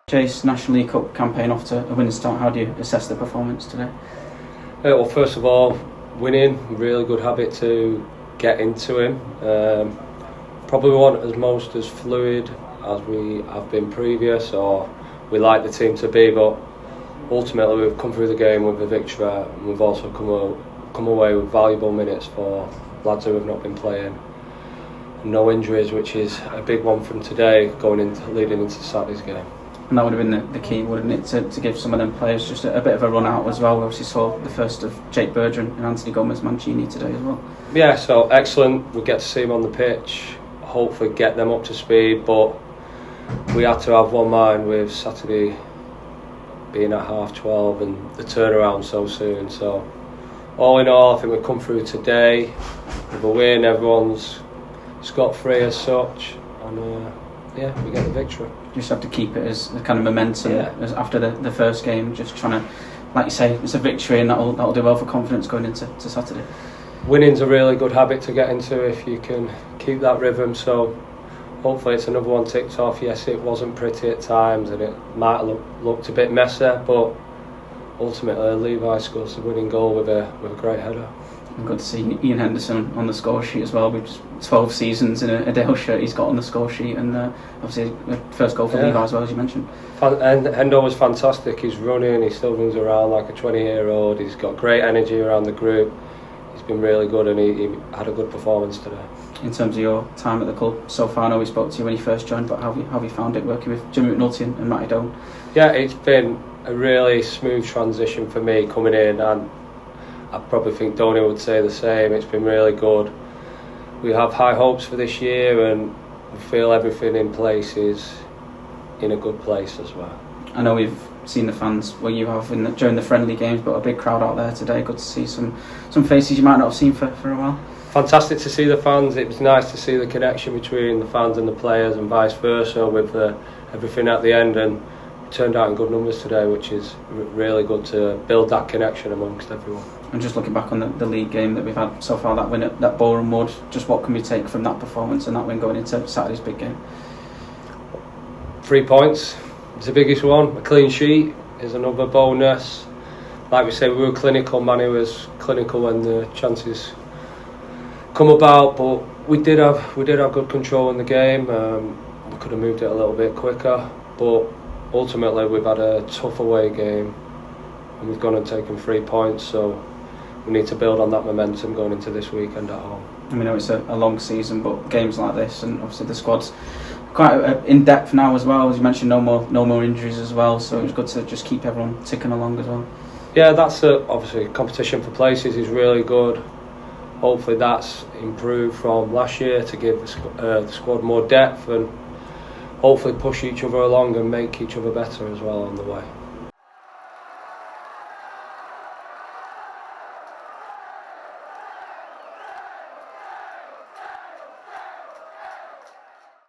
Chase, National League Cup campaign off to a winning start. How do you assess the performance today? Well, first of all, winning, really good habit to get into him. Probably want as fluid as we have been previous, or we like the team to be, but ultimately we've come through the game with a victory, and we've also come away with valuable minutes for lads who have not been playing. No injuries, which is a big one from today, leading into Saturday's game. And that would have been the key, wouldn't it, to give some of them players just a bit of a run out as well. We obviously saw the first of Jake Bergeron and Anthony Gomez-Mancini today as well. Yeah, so excellent. We get to see them on the pitch, hopefully get them up to speed, but we had to have one mind with Saturday being at 12:30 and the turnaround so soon. So all in all, I think we've come through today with a win. Everyone's scot-free as such, and we get the victory. You just have to keep it as a kind of momentum as after the first game, just trying to, like you say, it's a victory, and that'll do well for confidence going into Saturday. Winning's a really good habit to get into if you can keep that rhythm, so hopefully it's another one ticked off. Yes, it wasn't pretty at times and it might have looked a bit messy, but ultimately Levi scores the winning goal with a great header. Good to see Ian Henderson on the score sheet as well. With 12 seasons in a Dale shirt he's got on the score sheet, and obviously the first goal for Levi as well, as you mentioned. And Hendo was fantastic. He's running, he still runs around like a 20-year-old. He's got great energy around the group. He's been really good, and he had a good performance today. In terms of your time at the club so far, I know we spoke to you when you first joined, but how have you found it working with Jimmy McNulty and Matty Doan? Yeah, it's been a really smooth transition for me coming in, and I probably think Donny would say the same. It's been really good. We have high hopes for this year, and we feel everything in place is in a good place as well. I know we've seen the fans you have during the friendly games, but a big crowd out there today. Good to see some faces you might not have seen for a while. Fantastic to see the fans. It was nice to see the connection between the fans and the players, and vice versa, with everything at the end, and it turned out in good numbers today, which is really good to build that connection amongst everyone. And just looking back on the league game that we've had so far, that win at Boreham Wood, just what can we take from that performance and that win going into Saturday's big game? 3 points. It's the biggest one. A clean sheet is another bonus. Like we say, we were clinical. Manny was clinical when the chances come about, but we did have good control in the game. We could have moved it a little bit quicker, but ultimately we've had a tough away game, and we've gone and taken 3 points. So we need to build on that momentum going into this weekend at home. I mean, it's a long season, but games like this, and obviously the squad's quite in depth now as well. As you mentioned, no more injuries as well. So it's good to just keep everyone ticking along as well. Yeah, that's obviously competition for places is really good. Hopefully that's improved from last year to give the squad more depth, and hopefully push each other along and make each other better as well on the way.